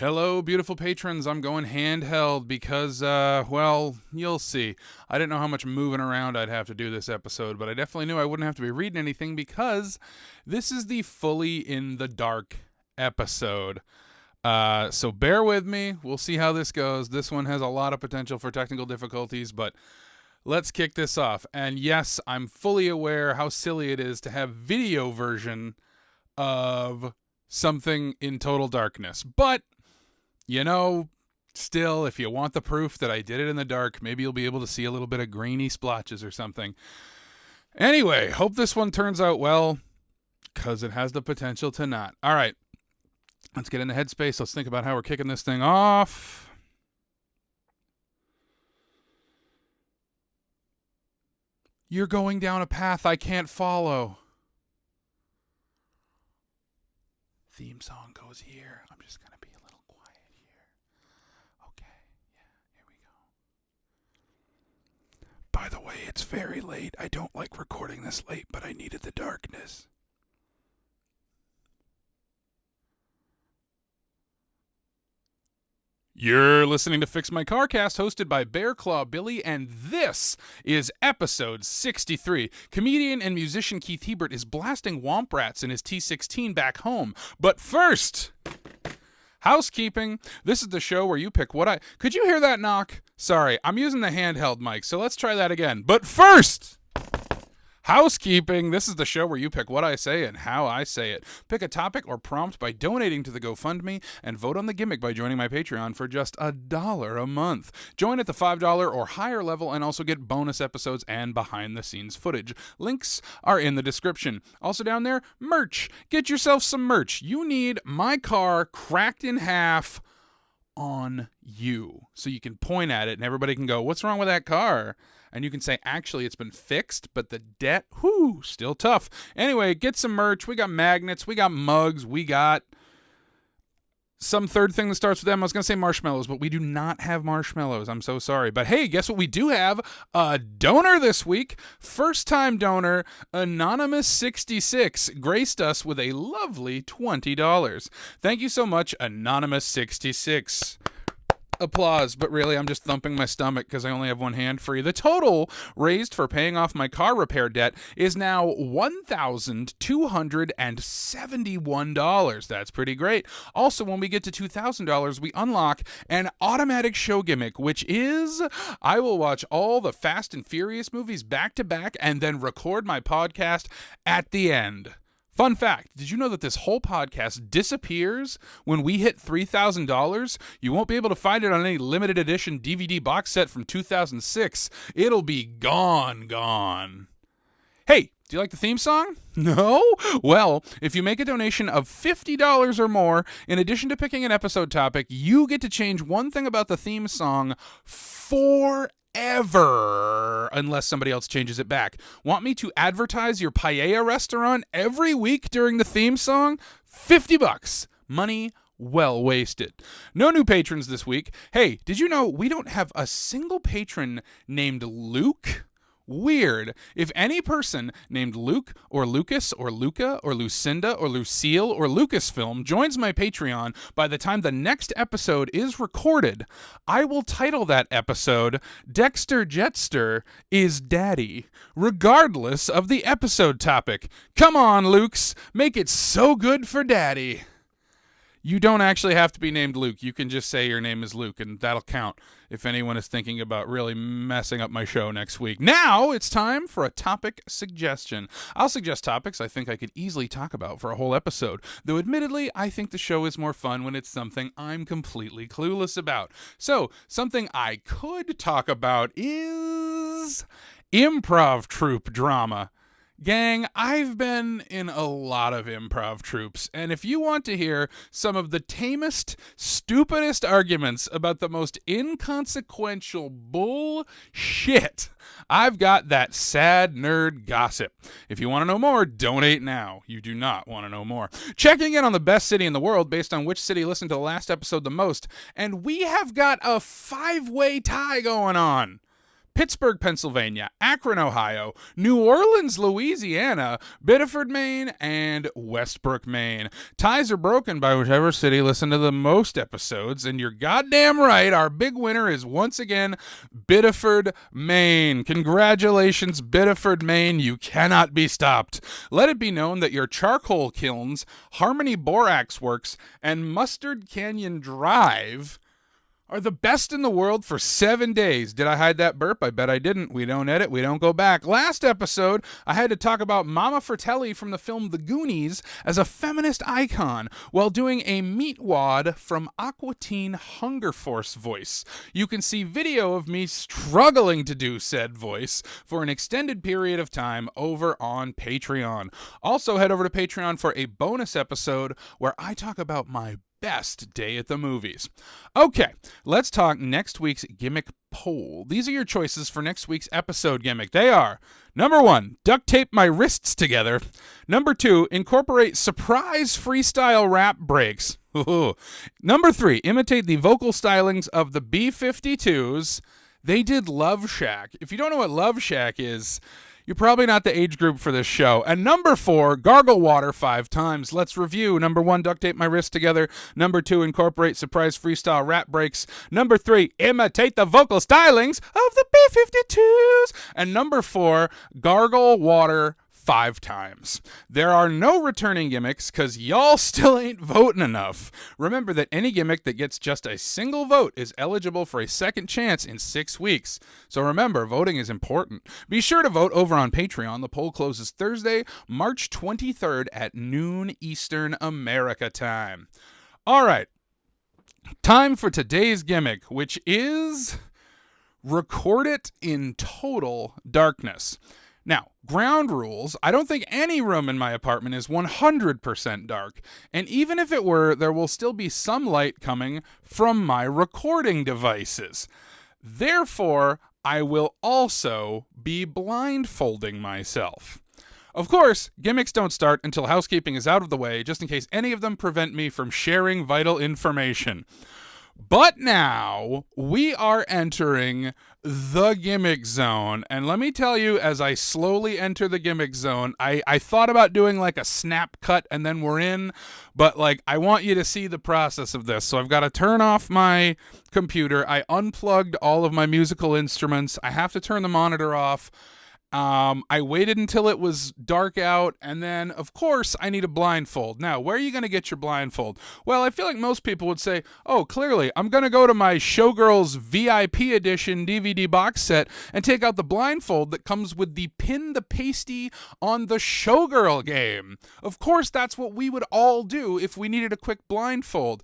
Hello, beautiful patrons. I'm going handheld because, well, you'll see. I didn't know how much moving around I'd have to do this episode, but I definitely knew I wouldn't have to be reading anything because this is the fully in the dark episode. So bear with me. We'll see how this goes. This one has a lot of potential for technical difficulties, but let's kick this off. And yes, I'm fully aware how silly it is to have video version of something in total darkness, but still, if you want the proof that I did it in the dark, maybe you'll be able to see a little bit of grainy splotches or something. Anyway, hope this one turns out well, because it has the potential to not. All right, let's get in the headspace. Let's think about how we're kicking this thing off. You're going down a path I can't follow. Theme song goes here. I'm just going to be a little quiet here. Okay, yeah, here we go. By the way, it's very late. I don't like recording this late, but I needed the darkness. You're listening to Fix My Carcast, hosted by Bear Claw Billy, and this is episode 63. Comedian and musician Keith Hebert is blasting Womp Rats in his T16 back home. But first, housekeeping. This is the show where you pick what I... Could you hear that knock? Sorry, I'm using the handheld mic, so let's try that again. But first... housekeeping. This is the show where you pick what I say and how I say it. Pick a topic or prompt by donating to the GoFundMe and vote on the gimmick by joining my Patreon for just $1 a month. Join at the $5 or higher level and also get bonus episodes and behind-the-scenes footage. Links are in the description. Also down there, merch. Get yourself some merch. You need my car cracked in half on you. So you can point at it and everybody can go, what's wrong with that car? And you can say, actually, it's been fixed, but the debt, still tough. Anyway, get some merch. We got magnets. We got mugs. We got some third thing that starts with M. I was going to say marshmallows, but we do not have marshmallows. I'm so sorry. But hey, guess what we do have? A donor this week. First-time donor, Anonymous66, graced us with a lovely $20. Thank you so much, Anonymous66. Applause, but really I'm just thumping my stomach because I only have one hand free. The total raised for paying off my car repair debt is now $1,271. That's pretty great. Also, when we get to $2,000, we unlock an automatic show gimmick, which is I will watch all the Fast and Furious movies back to back and then record my podcast at the end. Fun fact, did you know that this whole podcast disappears when we hit $3,000? You won't be able to find it on any limited edition DVD box set from 2006. It'll be gone. Hey, do you like the theme song? No? Well, if you make a donation of $50 or more, in addition to picking an episode topic, you get to change one thing about the theme song forever, unless somebody else changes it back. Want me to advertise your paella restaurant every week during the theme song? $50. Money well wasted. No new patrons this week. Hey, did you know we don't have a single patron named Luke? Weird. If any person named Luke or Lucas or Luca or Lucinda or Lucille or Lucasfilm joins my Patreon by the time the next episode is recorded, I will title that episode Dexter Jetster is Daddy, regardless of the episode topic. Come on, Lukes, make it so good for Daddy. You don't actually have to be named Luke. You can just say your name is Luke, and that'll count if anyone is thinking about really messing up my show next week. Now it's time for a topic suggestion. I'll suggest topics I think I could easily talk about for a whole episode, though admittedly, I think the show is more fun when it's something I'm completely clueless about. So, something I could talk about is improv troupe drama. Gang, I've been in a lot of improv troupes, and if you want to hear some of the tamest, stupidest arguments about the most inconsequential bullshit, I've got that sad nerd gossip. If you want to know more, donate now. You do not want to know more. Checking in on the best city in the world based on which city listened to the last episode the most, and we have got a 5-way tie going on. Pittsburgh, Pennsylvania, Akron, Ohio, New Orleans, Louisiana, Biddeford, Maine, and Westbrook, Maine. Ties are broken by whichever city listened to the most episodes, and you're goddamn right, our big winner is once again Biddeford, Maine. Congratulations, Biddeford, Maine. You cannot be stopped. Let it be known that your charcoal kilns, Harmony Borax Works, and Mustard Canyon Drive are the best in the world for 7 days. Did I hide that burp? I bet I didn't. We don't edit. We don't go back. Last episode, I had to talk about Mama Fratelli from the film The Goonies as a feminist icon while doing a meat wad from Aqua Teen Hunger Force voice. You can see video of me struggling to do said voice for an extended period of time over on Patreon. Also, head over to Patreon for a bonus episode where I talk about my best day at the movies. Okay, let's talk next week's gimmick poll. These are your choices for next week's episode gimmick. They are: number 1, duct tape my wrists together. Number 2, incorporate surprise freestyle rap breaks. Number 3, imitate the vocal stylings of the B-52s. They did Love Shack. If you don't know what Love Shack is, you're probably not the age group for this show. And number 4, gargle water 5 times. Let's review. Number 1, duct tape my wrists together. Number 2, incorporate surprise freestyle rap breaks. Number 3, imitate the vocal stylings of the B-52s. And number 4, gargle water 5 times. There are no returning gimmicks because y'all still ain't voting enough. Remember that any gimmick that gets just a single vote is eligible for a second chance in 6 weeks. So remember, voting is important. Be sure to vote over on Patreon. The poll closes Thursday, March 23rd at noon Eastern America time. All right. Time for today's gimmick, which is record it in total darkness. Now, ground rules, I don't think any room in my apartment is 100% dark, and even if it were, there will still be some light coming from my recording devices. Therefore, I will also be blindfolding myself. Of course, gimmicks don't start until housekeeping is out of the way, just in case any of them prevent me from sharing vital information. But now we are entering the gimmick zone. And let me tell you, as I slowly enter the gimmick zone, I thought about doing like a snap cut and then we're in. But like, I want you to see the process of this. So I've got to turn off my computer. I unplugged all of my musical instruments. I have to turn the monitor off. I waited until it was dark out, and then, of course, I need a blindfold. Now, where are you going to get your blindfold? Well, I feel like most people would say, oh, clearly, I'm going to go to my Showgirls VIP Edition DVD box set and take out the blindfold that comes with the Pin the Pasty on the Showgirl game. Of course, that's what we would all do if we needed a quick blindfold.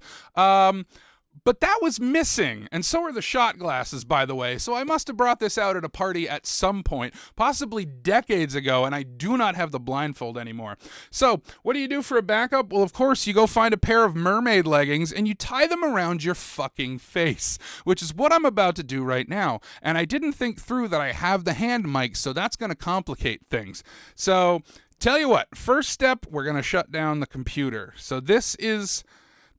But that was missing, and so are the shot glasses, by the way, so I must have brought this out at a party at some point, possibly decades ago, and I do not have the blindfold anymore. So, what do you do for a backup? Well, of course, you go find a pair of mermaid leggings, and you tie them around your fucking face, which is what I'm about to do right now, and I didn't think through that I have the hand mic, so that's going to complicate things. So, tell you what, first step, we're going to shut down the computer. So this is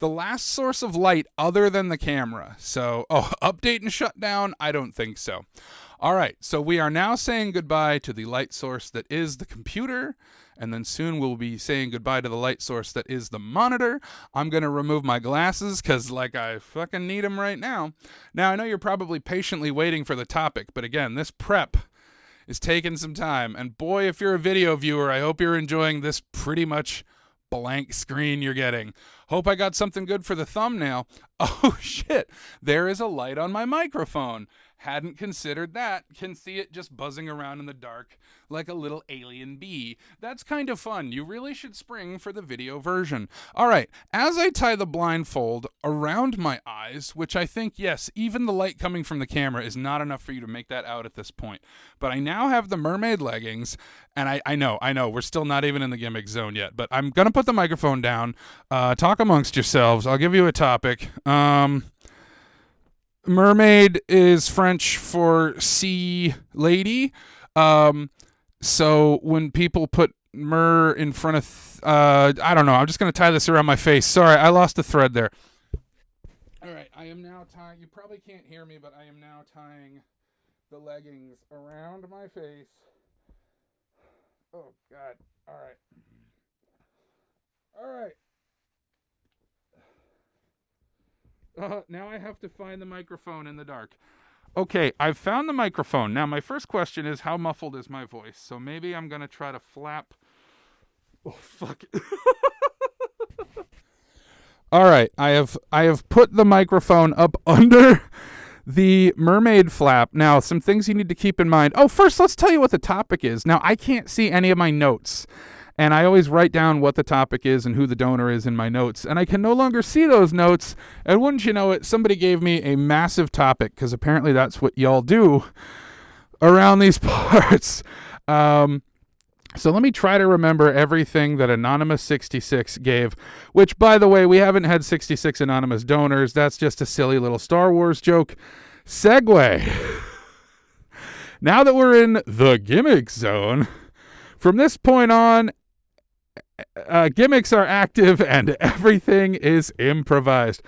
the last source of light other than the camera. So, update and shut down? I don't think so. All right, so we are now saying goodbye to the light source that is the computer, and then soon we'll be saying goodbye to the light source that is the monitor. I'm going to remove my glasses because, like, I fucking need them right now. Now, I know you're probably patiently waiting for the topic, but again, this prep is taking some time. And boy, if you're a video viewer, I hope you're enjoying this pretty much blank screen you're getting. Hope I got something good for the thumbnail. Oh shit, there is a light on my microphone. Hadn't considered that. Can see it just buzzing around in the dark like a little alien bee. That's kind of fun. You really should spring for the video version. All right, as I tie the blindfold around my eyes, which I think, yes, even the light coming from the camera is not enough for you to make that out at this point. But I now have the mermaid leggings, and I know, we're still not even in the gimmick zone yet, but I'm going to put the microphone down. Talk amongst yourselves. I'll give you a topic. Mermaid is French for sea lady. So when people put mer in front of, I don't know. I'm just going to tie this around my face. Sorry, I lost the thread there. All right, I am now tying. You probably can't hear me, but I am now tying the leggings around my face. Oh, God. All right. Now I have to find the microphone in the dark. Okay, I've found the microphone. Now, my first question is, how muffled is my voice? So maybe I'm going to try to flap. Oh, fuck. All right, I have put the microphone up under the mermaid flap. Now, some things you need to keep in mind. Oh, first, let's tell you what the topic is. Now, I can't see any of my notes, and I always write down what the topic is and who the donor is in my notes, and I can no longer see those notes, and wouldn't you know it, somebody gave me a massive topic, because apparently that's what y'all do around these parts. So let me try to remember everything that Anonymous66 gave, which, by the way, we haven't had 66 anonymous donors. That's just a silly little Star Wars joke. Segue. Now that we're in the gimmick zone, from this point on, gimmicks are active and everything is improvised.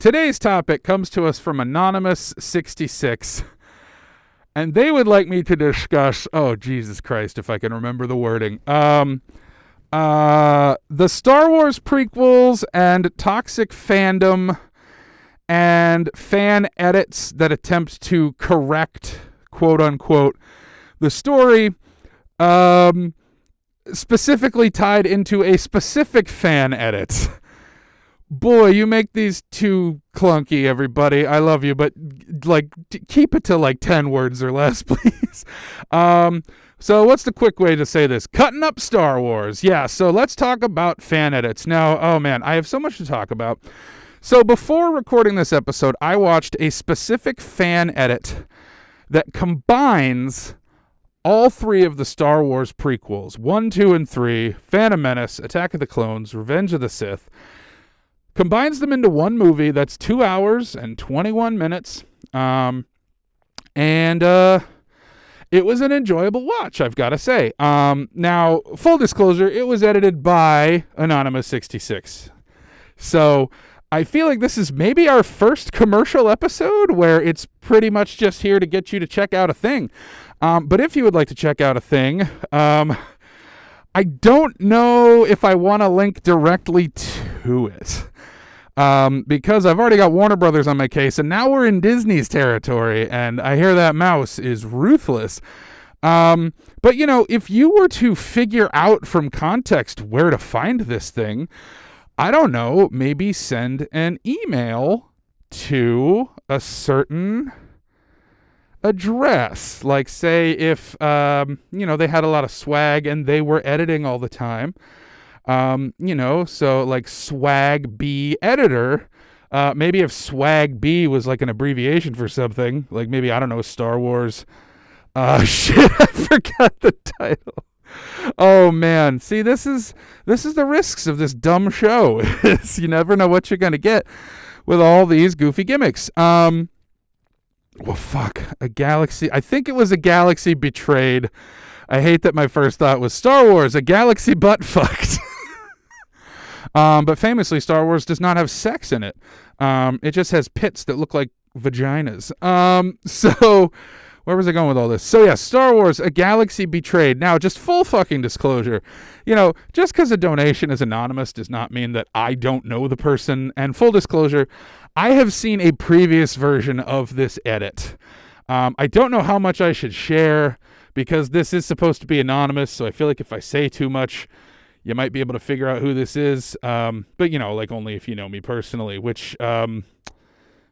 Today's topic comes to us from Anonymous66. And they would like me to discuss, oh, Jesus Christ, if I can remember the wording, the Star Wars prequels and toxic fandom and fan edits that attempt to correct, quote unquote, the story, specifically tied into a specific fan edit. Boy, you make these too clunky, everybody. I love you, but keep it to 10 words or less, please. So what's the quick way to say this? Cutting up Star Wars. Yeah, so let's talk about fan edits. Now, oh man, I have so much to talk about. So before recording this episode, I watched a specific fan edit that combines all three of the Star Wars prequels, 1, 2, and 3, Phantom Menace, Attack of the Clones, Revenge of the Sith, combines them into one movie that's 2 hours and 21 minutes. And it was an enjoyable watch, I've got to say. Now, full disclosure, it was edited by Anonymous66. So I feel like this is maybe our first commercial episode where it's pretty much just here to get you to check out a thing. But if you would like to check out a thing, I don't know if I want to link directly to it. Because I've already got Warner Brothers on my case, and now we're in Disney's territory, and I hear that mouse is ruthless. But, if you were to figure out from context where to find this thing, I don't know, maybe send an email to a certain address. Like, say, if, they had a lot of swag and they were editing all the time. So like Swag B editor, maybe if Swag B was like an abbreviation for something, like maybe, I don't know, Star Wars, shit, I forgot the title. Oh man. See, this is the risks of this dumb show. You never know what you're going to get with all these goofy gimmicks. Well, fuck, a galaxy. I think it was a galaxy betrayed. I hate that my first thought was Star Wars, a galaxy butt fucked. But famously, Star Wars does not have sex in it. It just has pits that look like vaginas. So where was I going with all this? So yeah, Star Wars, a galaxy betrayed. Now, just full fucking disclosure, just because a donation is anonymous does not mean that I don't know the person. And full disclosure, I have seen a previous version of this edit. I don't know how much I should share because this is supposed to be anonymous. So I feel like if I say too much, you might be able to figure out who this is, but, only if you know me personally, which I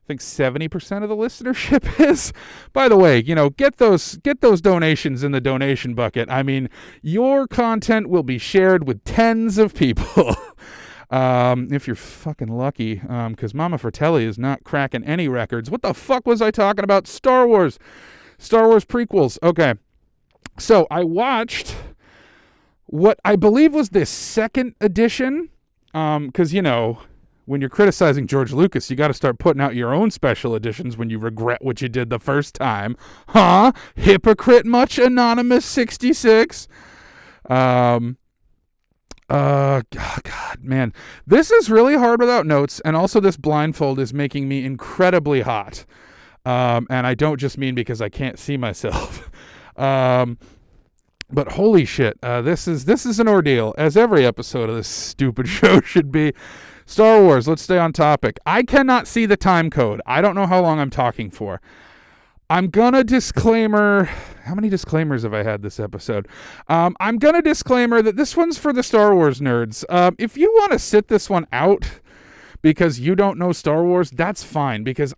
think 70% of the listenership is. By the way, get those donations in the donation bucket. I mean, your content will be shared with tens of people, if you're fucking lucky, because Mama Fratelli is not cracking any records. What the fuck was I talking about? Star Wars prequels. Okay, so I watched what I believe was the second edition, because, when you're criticizing George Lucas, you got to start putting out your own special editions when you regret what you did the first time. Huh? Hypocrite much, Anonymous66? God, man. This is really hard without notes, and also this blindfold is making me incredibly hot. And I don't just mean because I can't see myself. But holy shit, this is an ordeal, as every episode of this stupid show should be. Star Wars, let's stay on topic. I cannot see the time code. I don't know how long I'm talking for. I'm gonna disclaimer. How many disclaimers have I had this episode? I'm gonna disclaimer that this one's for the Star Wars nerds. If you want to sit this one out because you don't know Star Wars, that's fine. Because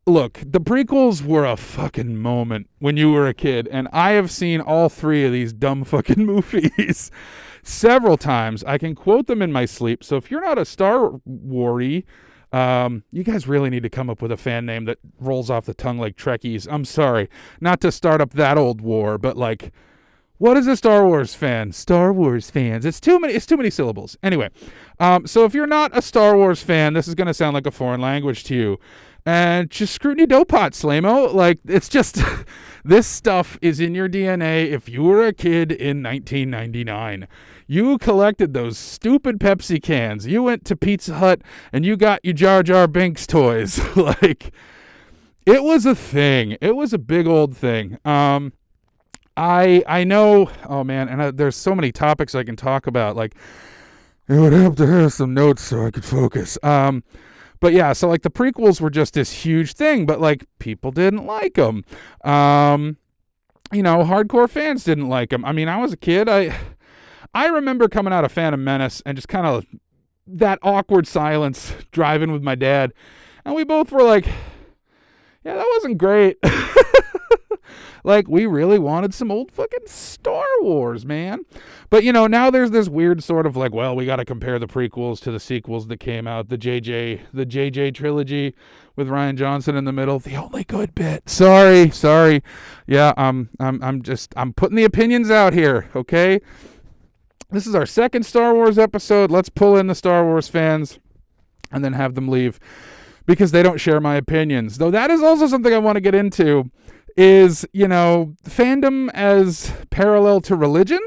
look, the prequels were a fucking moment when you were a kid, and I have seen all three of these dumb fucking movies several times. I can quote them in my sleep. So if you're not a Star Wars-y, you guys really need to come up with a fan name that rolls off the tongue like Trekkies. I'm sorry, not to start up that old war, but like, what is a Star Wars fan? Star Wars fans. It's too many syllables. Anyway, so if you're not a Star Wars fan, this is going to sound like a foreign language to you. And just scrutiny dopot, Slamo. Like, it's just, this stuff is in your DNA if you were a kid in 1999. You collected those stupid Pepsi cans. You went to Pizza Hut and you got your Jar Jar Binks toys. Like, it was a thing. It was a big old thing. I know, oh man, and there's so many topics I can talk about. Like, it would help to have some notes so I could focus. But yeah, so like the prequels were just this huge thing, but like people didn't like them. Hardcore fans didn't like them. I mean, I was a kid. I remember coming out of Phantom Menace and just kind of that awkward silence driving with my dad. And we both were like, yeah, that wasn't great. Like, we really wanted some old fucking Star Wars, man. But, now there's this weird sort of like, well, we got to compare the prequels to the sequels that came out. The JJ trilogy with Rian Johnson in the middle. The only good bit. Sorry. Yeah, I'm putting the opinions out here, okay? This is our second Star Wars episode. Let's pull in the Star Wars fans and then have them leave because they don't share my opinions. Though that is also something I want to get into. Is, fandom as parallel to religion,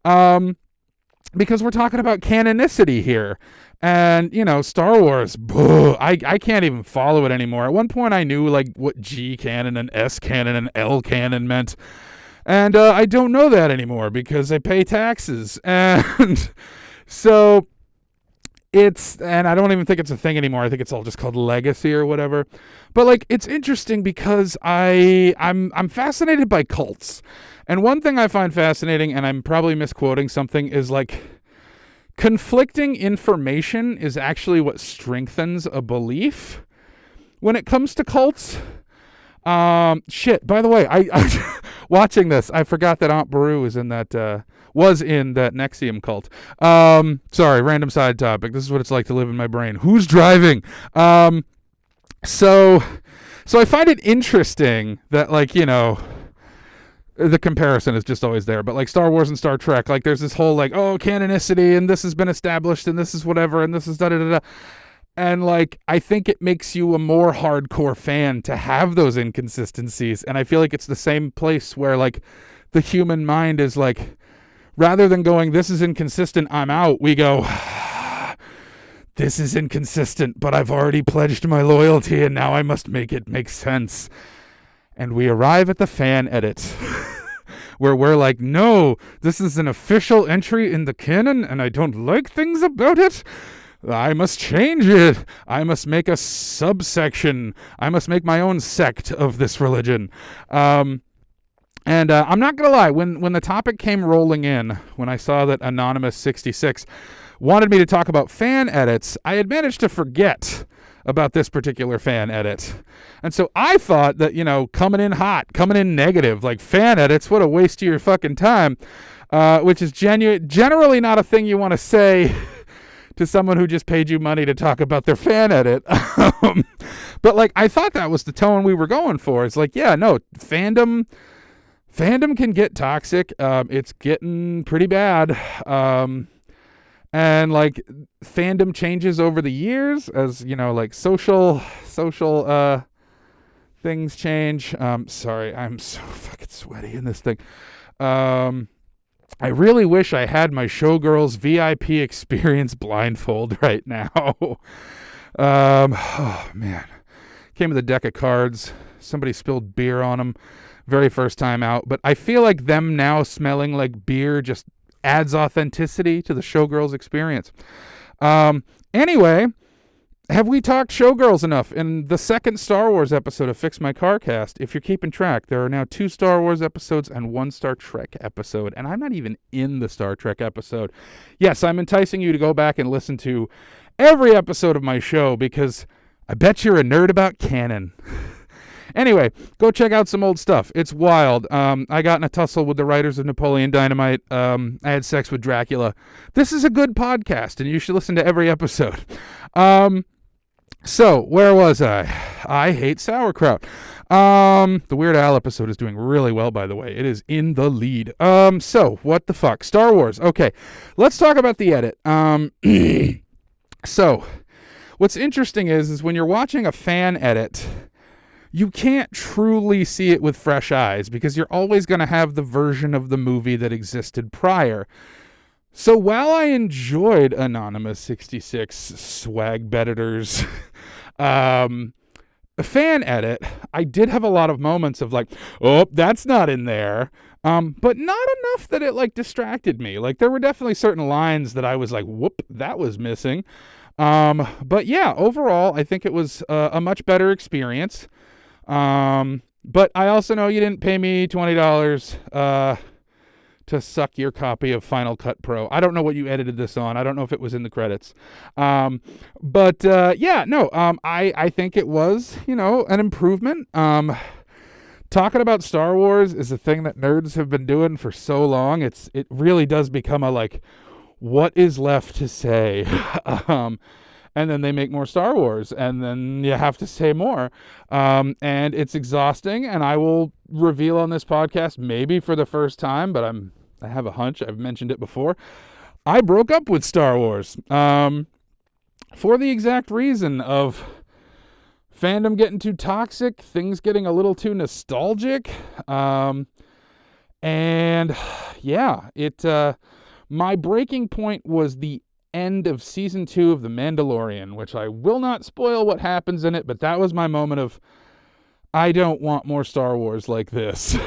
because we're talking about canonicity here. And, Star Wars, I can't even follow it anymore. At one point I knew, like, what G canon and S canon and L canon meant. And I don't know that anymore because I pay taxes. And so and I don't even think it's a thing anymore. I think it's all just called legacy or whatever. But like, it's interesting because I'm fascinated by cults. And one thing I find fascinating, and I'm probably misquoting something, is like conflicting information is actually what strengthens a belief when it comes to cults. Shit, by the way, I watching this, I forgot that Aunt Beru was in that NXIVM cult. Sorry, random side topic. This is what it's like to live in my brain. Who's driving? So I find it interesting that, like, the comparison is just always there. But like Star Wars and Star Trek, like there's this whole like, oh, canonicity, and this has been established, and this is whatever, and this is da-da-da-da. And like, I think it makes you a more hardcore fan to have those inconsistencies. And I feel like it's the same place where like the human mind is like, rather than going, this is inconsistent, I'm out, we go, this is inconsistent, but I've already pledged my loyalty and now I must make it make sense. And we arrive at the fan edit where we're like, no, this is an official entry in the canon and I don't like things about it. I must change it. I must make a subsection. I must make my own sect of this religion. And I'm not going to lie, when the topic came rolling in, when I saw that Anonymous66 wanted me to talk about fan edits, I had managed to forget about this particular fan edit. And so I thought that, coming in hot, coming in negative, like fan edits, what a waste of your fucking time, which is generally not a thing you want to say to someone who just paid you money to talk about their fan edit. But like, I thought that was the tone we were going for. It's like, yeah, no, fandom can get toxic. It's getting pretty bad. And like fandom changes over the years as, like social things change. Sorry, I'm so fucking sweaty in this thing. I really wish I had my Showgirls VIP experience blindfold right now. Oh man. Came with a deck of cards. Somebody spilled beer on them very first time out. But I feel like them now smelling like beer just adds authenticity to the Showgirls experience. Anyway, have we talked Showgirls enough? In the second Star Wars episode of Fix My Car Cast, if you're keeping track, there are now 2 Star Wars episodes and 1 Star Trek episode. And I'm not even in the Star Trek episode. Yes, I'm enticing you to go back and listen to every episode of my show because I bet you're a nerd about canon. Anyway, go check out some old stuff. It's wild. I got in a tussle with the writers of Napoleon Dynamite. I had sex with Dracula. This is a good podcast, and you should listen to every episode. So, where was I? I hate sauerkraut. The Weird Al episode is doing really well, by the way. It is in the lead. So, what the fuck? Star Wars. Okay, let's talk about the edit. So, what's interesting is when you're watching a fan edit, you can't truly see it with fresh eyes because you're always going to have the version of the movie that existed prior. So while I enjoyed Anonymous 66 Swag Bedditors fan edit, I did have a lot of moments of like, oh, that's not in there. But not enough that it like distracted me. Like there were definitely certain lines that I was like, whoop, that was missing. But yeah, overall, I think it was a much better experience. But I also know you didn't pay me $20 to suck your copy of Final Cut Pro. I don't know what you edited this on. I don't know if it was in the credits. I think it was, an improvement. Talking about Star Wars is a thing that nerds have been doing for so long. It really does become a like, what is left to say? And then they make more Star Wars, and then you have to say more. And it's exhausting, and I will reveal on this podcast, maybe for the first time, but I have a hunch, I've mentioned it before. I broke up with Star Wars for the exact reason of fandom getting too toxic, things getting a little too nostalgic. My breaking point was the end of season 2 of The Mandalorian, which I will not spoil what happens in it, but that was my moment of, I don't want more Star Wars like this.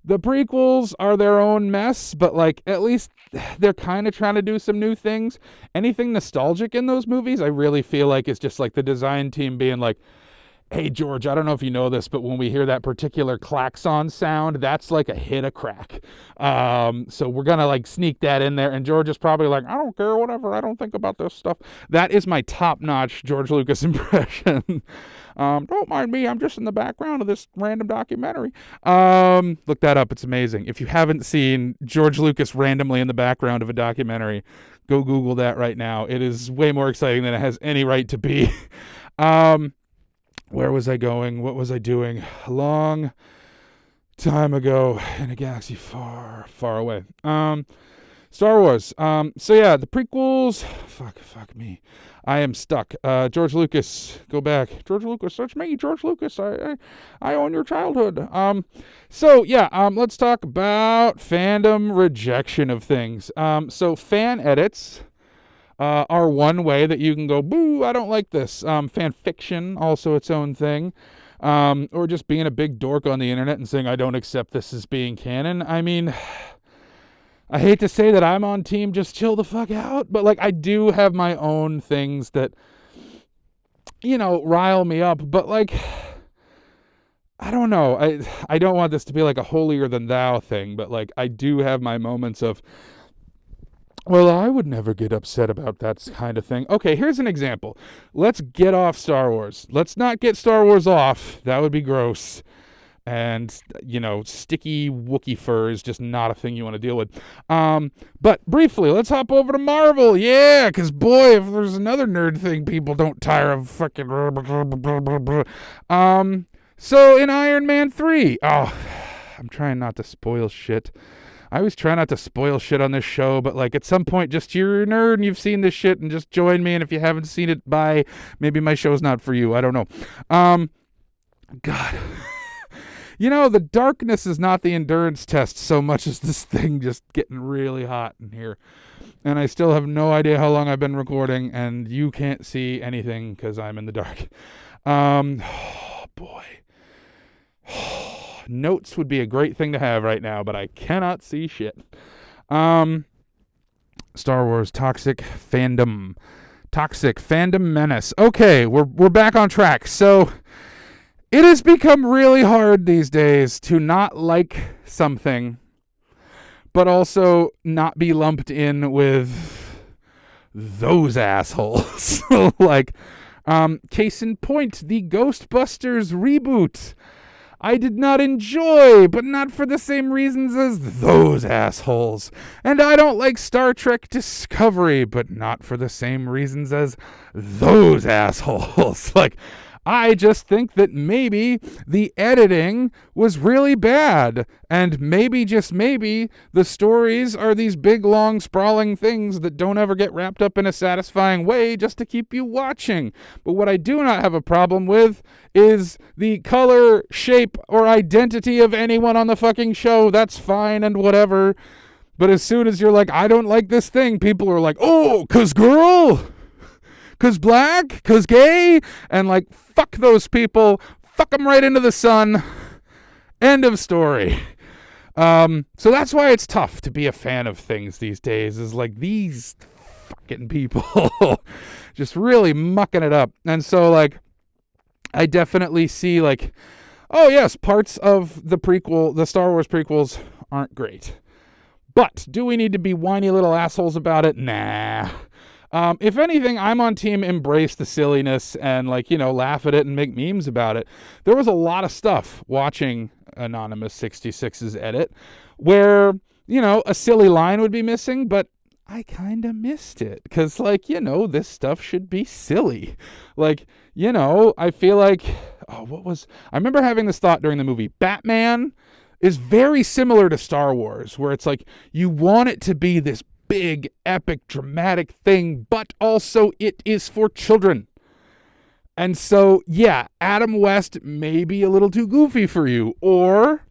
The prequels are their own mess, but like at least they're kind of trying to do some new things. Anything nostalgic in those movies, I really feel like it's just like the design team being like, hey, George, I don't know if you know this, but when we hear that particular klaxon sound, that's like a hit a crack. So we're going to like sneak that in there. And George is probably like, I don't care, whatever. I don't think about this stuff. That is my top-notch George Lucas impression. Don't mind me. I'm just in the background of this random documentary. Look that up. It's amazing. If you haven't seen George Lucas randomly in the background of a documentary, go Google that right now. It is way more exciting than it has any right to be. Where was I going? What was I doing? A long time ago in a galaxy far, far away. Star Wars. The prequels. Fuck me. I am stuck. George Lucas, go back. George Lucas, that's me, George Lucas. I own your childhood. Let's talk about fandom rejection of things. So fan edits are one way that you can go, boo, I don't like this. Fan fiction, also its own thing. Or just being a big dork on the internet and saying, I don't accept this as being canon. I mean, I hate to say that I'm on team just chill the fuck out, but like I do have my own things that, rile me up. But like, I don't know. I don't want this to be like a holier than thou thing, but like I do have my moments of, well, I would never get upset about that kind of thing. Okay, here's an example. Let's get off Star Wars. Let's not get Star Wars off. That would be gross. And, sticky Wookiee fur is just not a thing you want to deal with. But briefly, let's hop over to Marvel. Yeah, because boy, if there's another nerd thing people don't tire of fucking... So in Iron Man 3... Oh, I'm trying not to spoil shit. I always try not to spoil shit on this show, but like at some point, just you're a nerd and you've seen this shit and just join me. And if you haven't seen it, maybe my show's not for you. I don't know. God... The darkness is not the endurance test so much as this thing just getting really hot in here. And I still have no idea how long I've been recording, and you can't see anything because I'm in the dark. Oh boy. Notes would be a great thing to have right now, but I cannot see shit. Star Wars Toxic Fandom Menace. Okay, we're back on track. So it has become really hard these days to not like something, but also not be lumped in with those assholes. Case in point, the Ghostbusters reboot. I did not enjoy, but not for the same reasons as those assholes. And I don't like Star Trek Discovery, but not for the same reasons as those assholes. I just think that maybe the editing was really bad, and maybe, just maybe, the stories are these big, long, sprawling things that don't ever get wrapped up in a satisfying way just to keep you watching. But what I do not have a problem with is the color, shape, or identity of anyone on the fucking show. That's fine and whatever. But as soon as you're like, I don't like this thing, people are like, oh, 'cause girl? 'Cause black? 'Cause gay? And fuck those people. Fuck them right into the sun. End of story. So that's why it's tough to be a fan of things these days, is these fucking people just really mucking it up. And so I definitely see oh yes, parts of the Star Wars prequels aren't great. But do we need to be whiny little assholes about it? Nah. If anything, I'm on team embrace the silliness and laugh at it and make memes about it. There was a lot of stuff watching Anonymous 66's edit where, a silly line would be missing, but I kind of missed it because this stuff should be silly. I feel I remember having this thought during the movie. Batman is very similar to Star Wars, where it's you want it to be this big, epic, dramatic thing, but also it is for children. And so, yeah, Adam West may be a little too goofy for you, or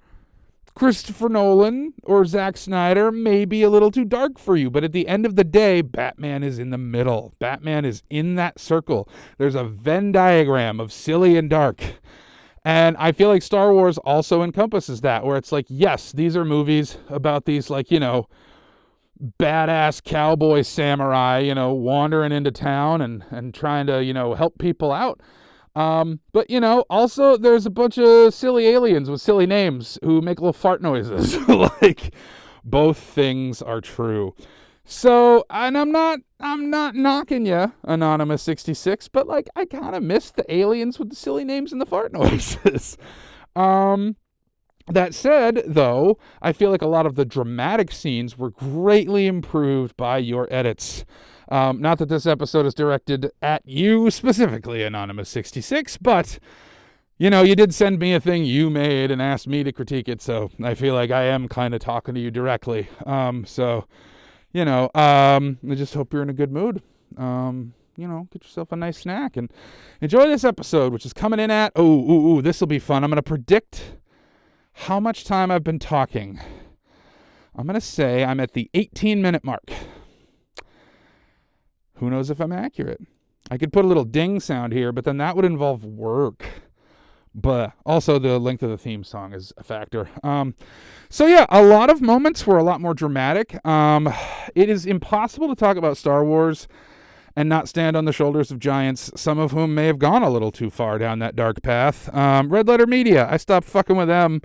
Christopher Nolan or Zack Snyder may be a little too dark for you, but at the end of the day, Batman is in the middle. Batman is in that circle. There's a Venn diagram of silly and dark. And I feel Star Wars also encompasses that, where it's yes, these are movies about these, badass cowboy samurai, wandering into town and trying to, help people out. But, also there's a bunch of silly aliens with silly names who make little fart noises. Both things are true. So, and I'm not knocking you, Anonymous 66, but I kind of miss the aliens with the silly names and the fart noises. That said, though, I feel a lot of the dramatic scenes were greatly improved by your edits. Not that this episode is directed at you specifically, Anonymous 66, but, you did send me a thing you made and asked me to critique it, so I feel I am kind of talking to you directly. I just hope you're in a good mood. Get yourself a nice snack and enjoy this episode, which is coming in at, this will be fun. I'm going to predict how much time I've been talking. I'm going to say I'm at the 18-minute mark. Who knows if I'm accurate? I could put a little ding sound here, but then that would involve work. But also the length of the theme song is a factor. So yeah, a lot of moments were a lot more dramatic. It is impossible to talk about Star Wars and not stand on the shoulders of giants, some of whom may have gone a little too far down that dark path. Red Letter Media, I stopped fucking with them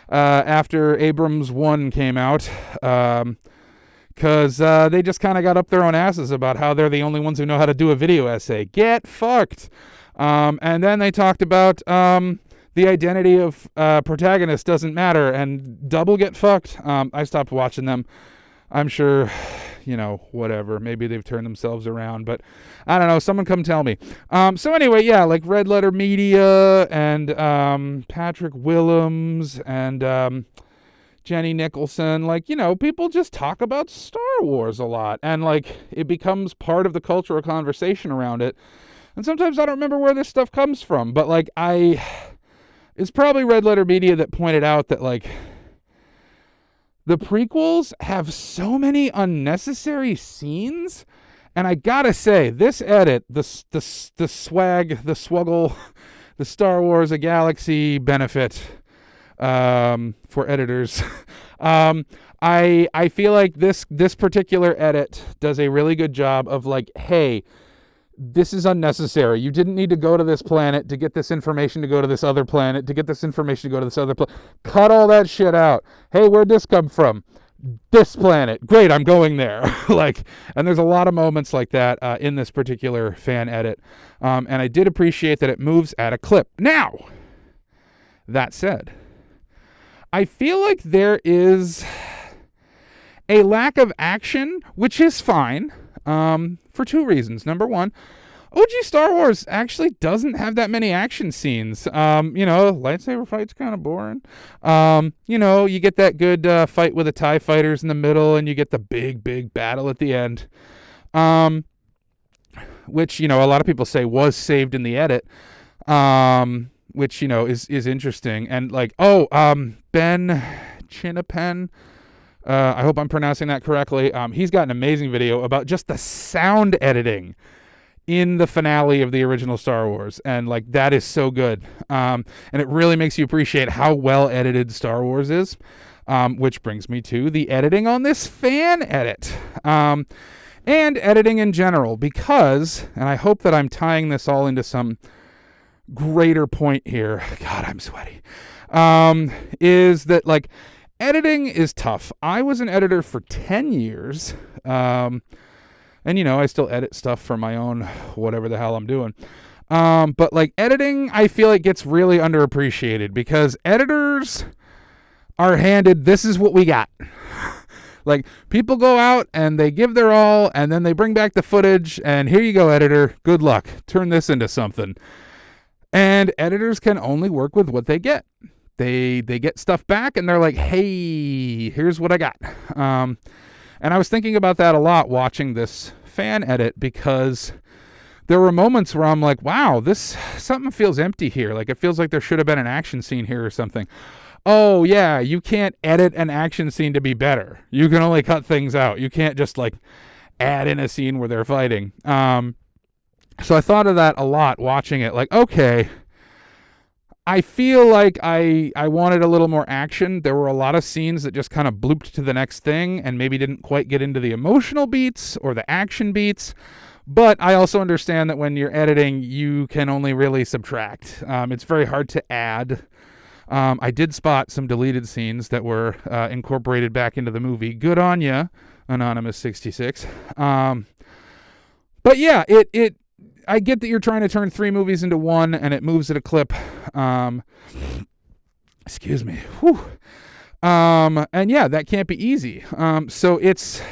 after Abrams 1 came out, because they just kind of got up their own asses about how they're the only ones who know how to do a video essay. Get fucked. And then they talked about the identity of protagonist doesn't matter, and double get fucked. I stopped watching them. I'm sure, whatever. Maybe they've turned themselves around, but I don't know. Someone come tell me. So anyway, yeah, Red Letter Media and Patrick Willems and Jenny Nicholson, people just talk about Star Wars a lot, and it becomes part of the cultural conversation around it. And sometimes I don't remember where this stuff comes from, but it's probably Red Letter Media that pointed out that, like, the prequels have so many unnecessary scenes. And I gotta say, this edit, the swag, the swuggle, the Star Wars A Galaxy benefit for editors, I feel like this particular edit does a really good job of, like, hey, this is unnecessary. You didn't need to go to this planet to get this information to go to this other planet, to get this information to go to this other planet. Cut all that shit out. Hey, where'd this come from? This planet. Great, I'm going there. Like, and there's a lot of moments like that in this particular fan edit. And I did appreciate that it moves at a clip. Now, that said, I feel like there is a lack of action, which is fine, for two reasons. Number one, OG Star Wars actually doesn't have that many action scenes. Lightsaber fight's kind of boring. You get that good fight with the TIE fighters in the middle, and you get the big battle at the end. Which, a lot of people say was saved in the edit. Which, is interesting. And like, Ben Chinapen, I hope I'm pronouncing that correctly. He's got an amazing video about just the sound editing in the finale of the original Star Wars. And like, that is so good. And it really makes you appreciate how well edited Star Wars is. Which brings me to the editing on this fan edit. And editing in general, because, and I hope that I'm tying this all into some greater point here. God, I'm sweaty. Is that, like, editing is tough. I was an editor for 10 years. And, I still edit stuff for my own whatever the hell I'm doing. But, like, editing, I feel like gets really underappreciated because editors are handed, this is what we got. Like, people go out and they give their all, and then they bring back the footage, and here you go, editor. Good luck. Turn this into something. And editors can only work with what they get. They get stuff back, and they're like, hey, here's what I got. And I was thinking about that a lot watching this fan edit, because there were moments where I'm like, wow, something feels empty here. Like, it feels like there should have been an action scene here or something. Oh, yeah, you can't edit an action scene to be better. You can only cut things out. You can't just, like, add in a scene where they're fighting. So I thought of that a lot watching it. Like, okay, I feel like I wanted a little more action. There were a lot of scenes that just kind of blooped to the next thing and maybe didn't quite get into the emotional beats or the action beats. But I also understand that when you're editing, you can only really subtract. It's very hard to add. I did spot some deleted scenes that were incorporated back into the movie. Good on ya, Anonymous66. But yeah, I get that you're trying to turn 3 movies into one, and it moves at a clip. Excuse me. Whew. And yeah, that can't be easy. So it's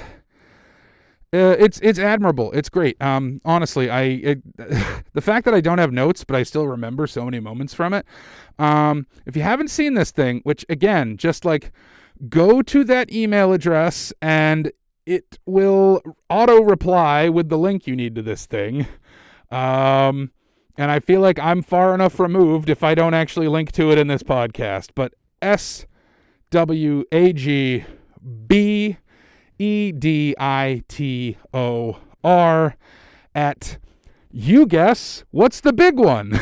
admirable. It's great. Honestly, the fact that I don't have notes, but I still remember so many moments from it. If you haven't seen this thing, which again, just like go to that email address and it will auto reply with the link you need to this thing. And I feel like I'm far enough removed if I don't actually link to it in this podcast, but SWAGBEDITOR at, you guess, what's the big one?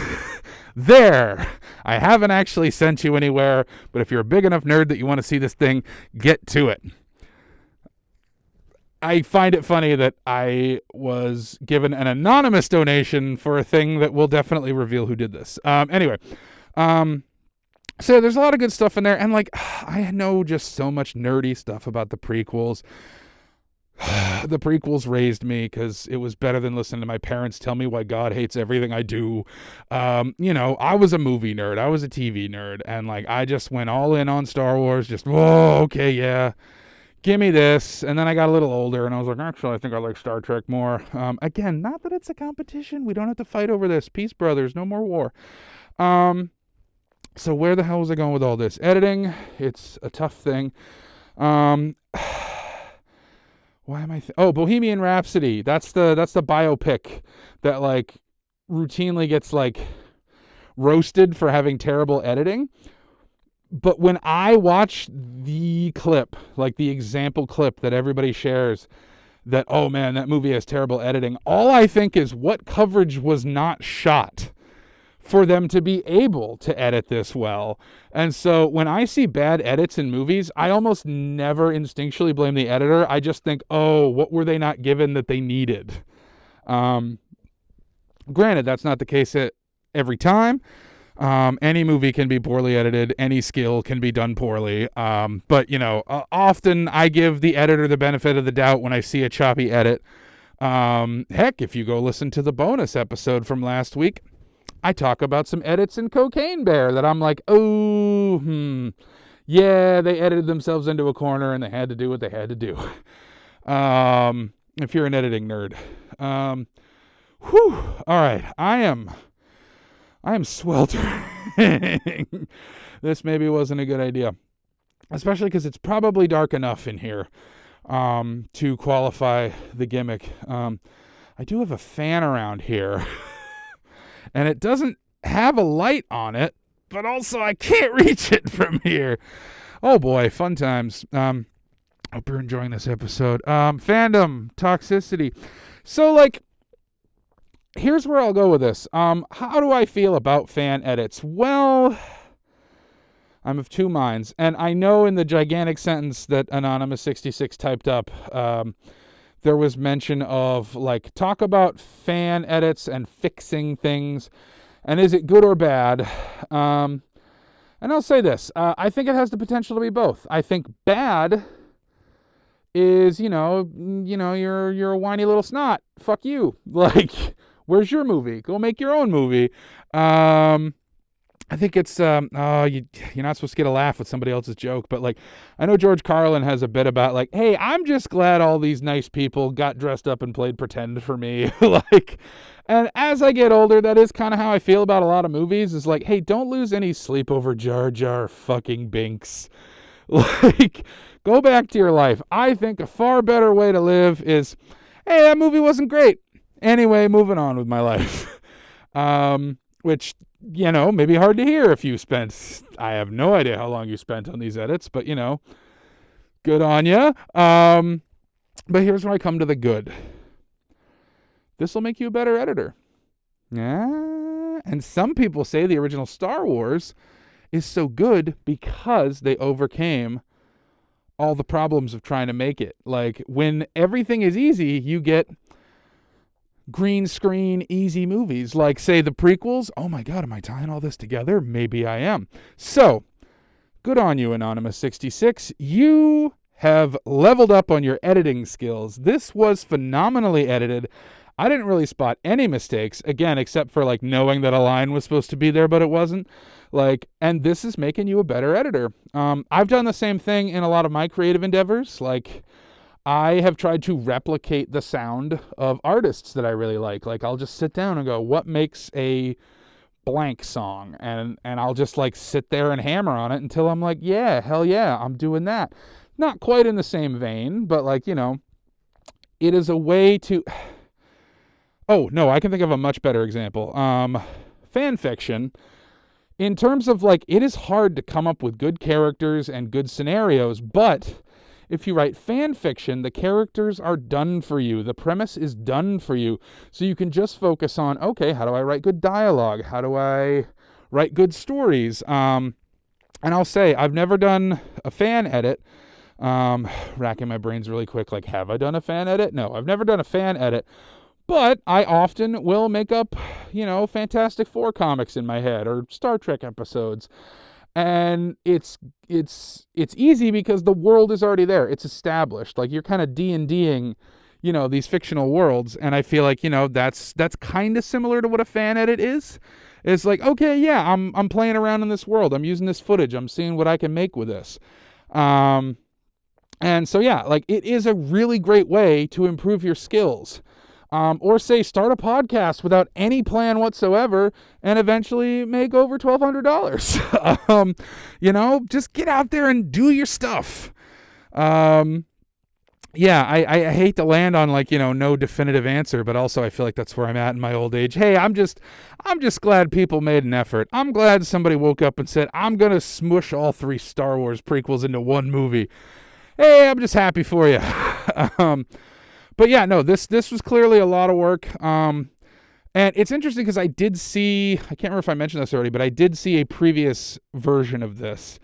There. I haven't actually sent you anywhere, but if you're a big enough nerd that you want to see this thing, get to it. I find it funny that I was given an anonymous donation for a thing that will definitely reveal who did this. Anyway, so there's a lot of good stuff in there, and like, I know just so much nerdy stuff about the prequels. The prequels raised me because it was better than listening to my parents tell me why God hates everything I do. I was a movie nerd. I was a TV nerd. And like, I just went all in on Star Wars. Just, whoa, okay, yeah. Give me this. And then I got a little older and I was like, actually, I think I like Star Trek more. Again, not that it's a competition. We don't have to fight over this. Peace, brothers. No more war. So where the hell was I going with all this? Editing. It's a tough thing. Why am I? Bohemian Rhapsody. That's the biopic that like routinely gets like roasted for having terrible editing. But when I watch the clip, like the example clip that everybody shares, that, oh man, that movie has terrible editing, all I think is what coverage was not shot for them to be able to edit this well. And so when I see bad edits in movies, I almost never instinctually blame the editor. I just think, oh, what were they not given that they needed? Granted, that's not the case every time. Any movie can be poorly edited. Any skill can be done poorly. But, often I give the editor the benefit of the doubt when I see a choppy edit. Heck, if you go listen to the bonus episode from last week, I talk about some edits in Cocaine Bear that I'm like, yeah, they edited themselves into a corner and they had to do what they had to do. If you're an editing nerd. All right, I am sweltering. This maybe wasn't a good idea, especially because it's probably dark enough in here to qualify the gimmick. I do have a fan around here, and it doesn't have a light on it, but also I can't reach it from here. Oh boy, fun times. Hope you're enjoying this episode. Fandom, toxicity. So, here's where I'll go with this. How do I feel about fan edits? Well, I'm of two minds. And I know in the gigantic sentence that Anonymous66 typed up, there was mention of, talk about fan edits and fixing things. And is it good or bad? And I'll say this. I think it has the potential to be both. I think bad is, you're a whiny little snot. Fuck you. Where's your movie? Go make your own movie. I think it's, you're not supposed to get a laugh with somebody else's joke, but I know George Carlin has a bit about hey, I'm just glad all these nice people got dressed up and played pretend for me. And as I get older, that is kind of how I feel about a lot of movies is hey, don't lose any sleep over Jar Jar fucking Binks. Go back to your life. I think a far better way to live is, hey, that movie wasn't great. Anyway, moving on with my life. Which, may be hard to hear if you spent, I have no idea how long you spent on these edits, but, good on ya. But here's where I come to the good. This will make you a better editor. Yeah. And some people say the original Star Wars is so good because they overcame all the problems of trying to make it. When everything is easy, you get green screen, easy movies. Say, the prequels. Oh my God, am I tying all this together? Maybe I am. So, good on you, Anonymous66. You have leveled up on your editing skills. This was phenomenally edited. I didn't really spot any mistakes, again, except for knowing that a line was supposed to be there, but it wasn't. And this is making you a better editor. I've done the same thing in a lot of my creative endeavors. I have tried to replicate the sound of artists that I really like. I'll just sit down and go, what makes a blank song? And I'll just sit there and hammer on it until I'm yeah, hell yeah, I'm doing that. Not quite in the same vein, but it is a way to... Oh, no, I can think of a much better example. Fan fiction, in terms of it is hard to come up with good characters and good scenarios, but if you write fan fiction, the characters are done for you. The premise is done for you. So you can just focus on, okay, how do I write good dialogue? How do I write good stories? And I'll say, I've never done a fan edit. Racking my brains really quick, have I done a fan edit? No, I've never done a fan edit. But I often will make up, Fantastic Four comics in my head or Star Trek episodes. And it's easy because the world is already there. It's established. You're kind of D&Ding, these fictional worlds. And I feel that's kind of similar to what a fan edit is. It's okay, yeah, I'm playing around in this world. I'm using this footage. I'm seeing what I can make with this. And so, yeah, it is a really great way to improve your skills. Or say start a podcast without any plan whatsoever and eventually make over $1,200. Just get out there and do your stuff. yeah, I hate to land on like, no definitive answer, but also I feel like that's where I'm at in my old age. Hey, I'm just glad people made an effort. I'm glad somebody woke up and said, I'm gonna smush all 3 Star Wars prequels into one movie. Hey, I'm just happy for you. But yeah, no, this was clearly a lot of work. And it's interesting because I can't remember if I mentioned this already, but I did see a previous version of this.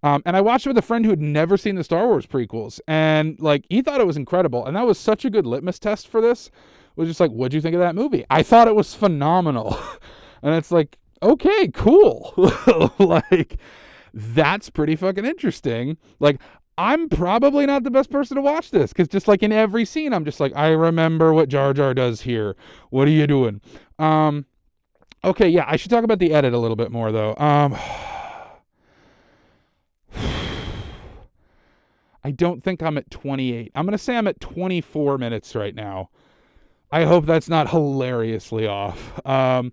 And I watched it with a friend who had never seen the Star Wars prequels, and like he thought it was incredible, and that was such a good litmus test for this. It was just like, what'd you think of that movie? I thought it was phenomenal, and it's like, okay, cool, like that's pretty fucking interesting. Like I'm probably not the best person to watch this because just like in every scene, I'm just like, I remember what Jar Jar does here. What are you doing? Okay, yeah, I should talk about the edit a little bit more though. I don't think I'm at 28. I'm going to say I'm at 24 minutes right now. I hope that's not hilariously off. I'm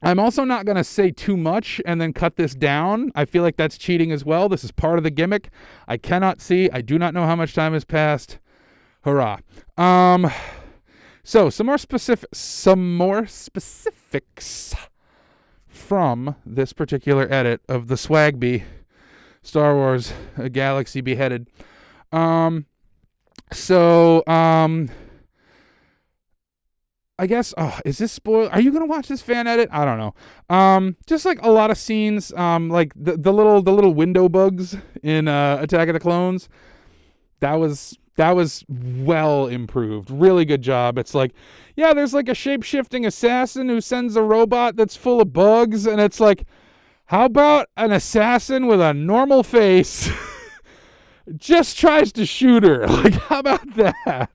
also not going to say too much and then cut this down. I feel like that's cheating as well. This is part of the gimmick. I cannot see. I do not know how much time has passed. Hurrah. So some more specifics from this particular edit of the Swagby Star Wars Galaxy Beheaded. I guess, is this spoil? Are you going to watch this fan edit? I don't know. Just like a lot of scenes, like the little window bugs in Attack of the Clones. That was well improved. Really good job. It's like, yeah, there's like a shape-shifting assassin who sends a robot that's full of bugs, and it's like, how about an assassin with a normal face just tries to shoot her? Like, how about that?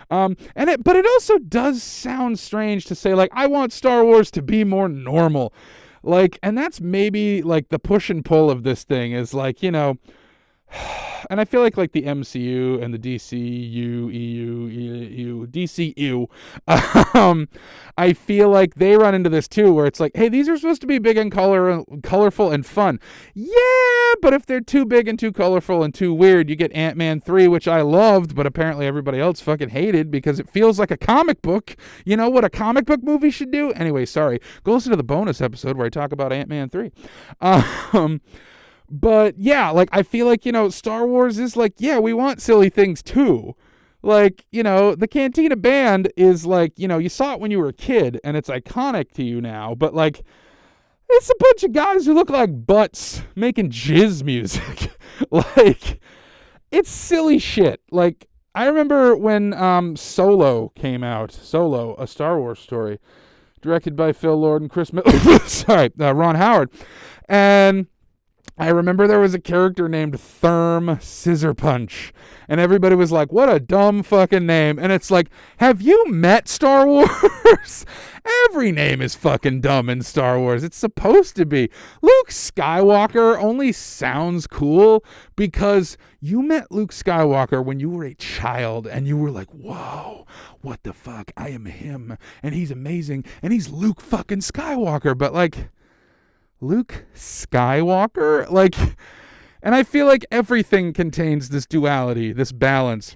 But it also does sound strange to say, like, I want Star Wars to be more normal. Like, and that's maybe, like, the push and pull of this thing is, like, and I feel like the MCU and the DCU, I feel like they run into this too, where it's like, hey, these are supposed to be big and colorful and fun. Yeah, but if they're too big and too colorful and too weird, you get Ant-Man 3, which I loved, but apparently everybody else fucking hated because it feels like a comic book. You know what a comic book movie should do? Anyway, sorry. Go listen to the bonus episode where I talk about Ant-Man 3. But yeah, like I feel like, Star Wars is like, yeah, we want silly things too. Like, the Cantina Band is like, you saw it when you were a kid and it's iconic to you now, but like it's a bunch of guys who look like butts making jizz music. Like it's silly shit. Like I remember when Solo came out, Solo, a Star Wars story, directed by Phil Lord and Chris Ron Howard. And I remember there was a character named Therm Scissor Punch, and everybody was like, what a dumb fucking name. And it's like, have you met Star Wars? Every name is fucking dumb in Star Wars. It's supposed to be. Luke Skywalker only sounds cool because you met Luke Skywalker when you were a child, and you were like, whoa, what the fuck? I am him, and he's amazing, and he's Luke fucking Skywalker. But like, Luke Skywalker? Like, and I feel like everything contains this duality, this balance,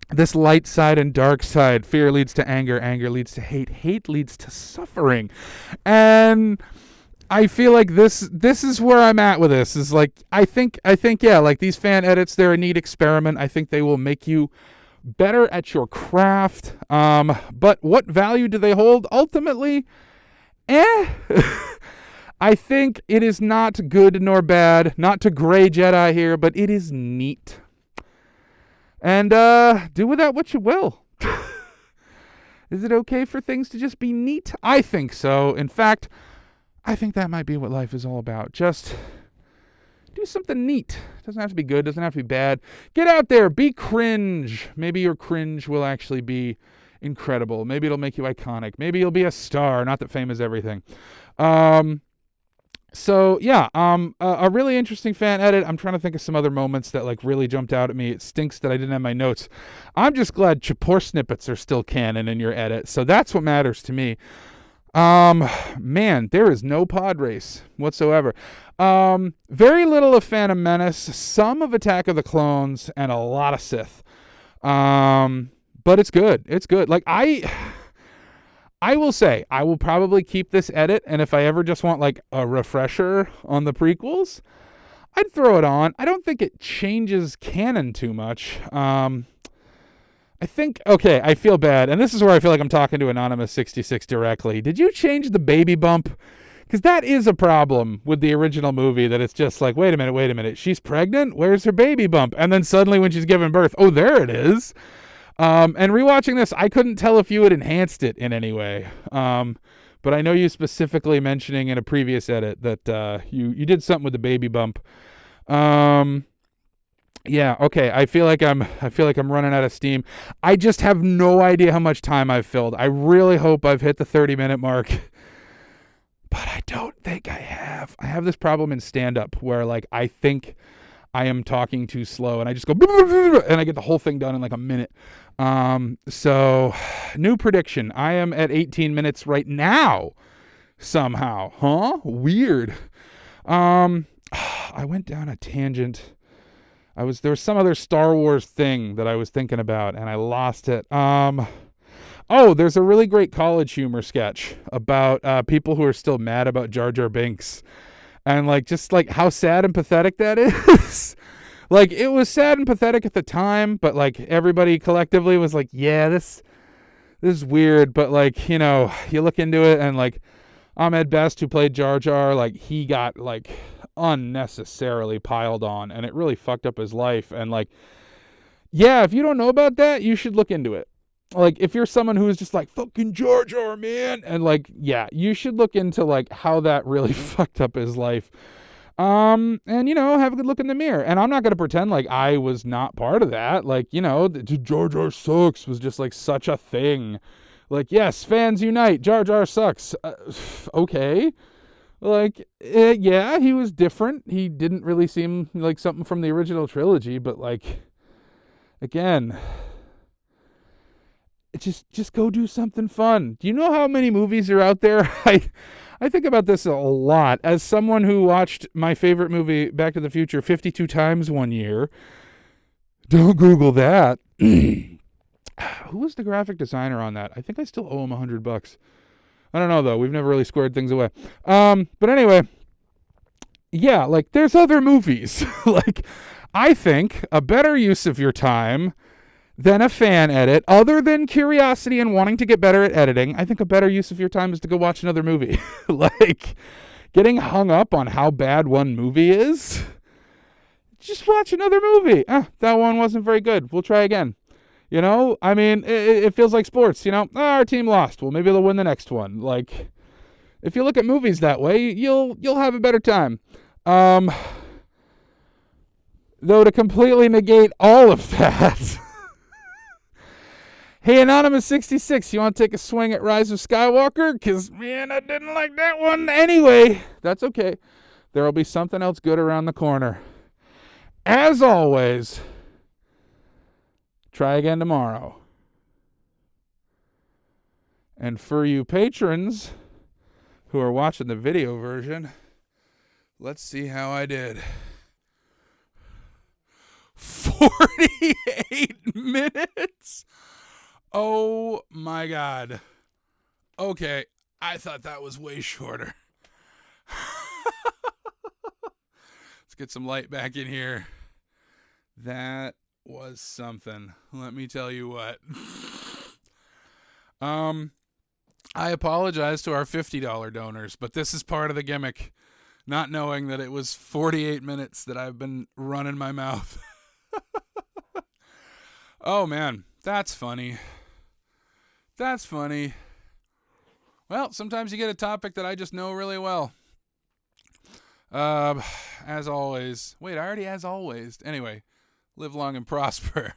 this light side and dark side. Fear leads to anger, anger leads to hate, hate leads to suffering. And I feel like this is where I'm at with this. Is like, I think, yeah, like these fan edits, they're a neat experiment. I think they will make you better at your craft. But what value do they hold? Ultimately, I think it is not good nor bad, not to gray Jedi here, but it is neat. And do with that what you will. Is it okay for things to just be neat? I think so. In fact, I think that might be what life is all about. Just do something neat. Doesn't have to be good, doesn't have to be bad. Get out there, be cringe. Maybe your cringe will actually be incredible. Maybe it'll make you iconic. Maybe you'll be a star. Not that fame is everything. So yeah, a really interesting fan edit. I'm trying to think of some other moments that like really jumped out at me. It stinks that I didn't have my notes. I'm just glad Chapor snippets are still canon in your edit. So that's what matters to me. Man, there is no pod race whatsoever. Very little of Phantom Menace, some of Attack of the Clones, and a lot of Sith. But it's good. It's good. Like I will say, I will probably keep this edit, and if I ever just want like a refresher on the prequels, I'd throw it on. I don't think it changes canon too much. I think, okay, I feel bad, and this is where I feel like I'm talking to Anonymous66 directly. Did you change the baby bump? Because that is a problem with the original movie, that it's just like, wait a minute, she's pregnant? Where's her baby bump? And then suddenly when she's giving birth, oh, there it is. And rewatching this, I couldn't tell if you had enhanced it in any way. But I know you specifically mentioning in a previous edit that you did something with the baby bump. Yeah, okay. I feel like I'm running out of steam. I just have no idea how much time I've filled. I really hope I've hit the 30-minute mark. But I don't think I have. I have this problem in stand-up where like I think I am talking too slow and I just go and I get the whole thing done in like a minute. So new prediction. I am at 18 minutes right now. Somehow. Huh? Weird. I went down a tangent. There was some other Star Wars thing that I was thinking about and I lost it. Oh, there's a really great College Humor sketch about people who are still mad about Jar Jar Binks, and like just like how sad and pathetic that is. Like it was sad and pathetic at the time, but like everybody collectively was like, yeah, this is weird. But like, you know, you look into it and like Ahmed Best, who played Jar Jar, like he got like unnecessarily piled on, and it really fucked up his life. And like, yeah, if you don't know about that, you should look into it. Like, if you're someone who is just like, fucking Jar Jar, man, and like, yeah, you should look into like how that really fucked up his life. And you know, have a good look in the mirror. And I'm not gonna pretend like I was not part of that. Like, you know, Jar Jar sucks was just like such a thing. Like, yes, fans unite. Jar Jar sucks. Okay. Like, yeah, he was different. He didn't really seem like something from the original trilogy, but like, again, just go do something fun. Do you know how many movies are out there? I think about this a lot as someone who watched my favorite movie, Back to the Future, 52 times one year. Don't Google that. Who was the graphic designer on that? I think I still owe him $100. I don't know, though. We've never really squared things away. But anyway, yeah, like, there's other movies. Like, I think a better use of your time than a fan edit, other than curiosity and wanting to get better at editing, I think a better use of your time is to go watch another movie. Like, getting hung up on how bad one movie is, just watch another movie. That one wasn't very good. We'll try again. You know, I mean, it feels like sports, you know, our team lost. Well, maybe they'll win the next one. Like, if you look at movies that way, you'll have a better time. Though to completely negate all of that, hey, Anonymous66, you want to take a swing at Rise of Skywalker? Because, man, I didn't like that one. Anyway, that's okay. There will be something else good around the corner. As always, try again tomorrow. And for you patrons who are watching the video version, let's see how I did. 48 minutes? Oh my God. Okay, I thought that was way shorter. Let's get some light back in here. That was something. Let me tell you what. I apologize to our $50 donors, but this is part of the gimmick. Not knowing that it was 48 minutes that I've been running my mouth. Oh man, that's funny. That's funny. Well, sometimes you get a topic that I just know really well. As always. Wait, I already as always. Anyway, live long and prosper.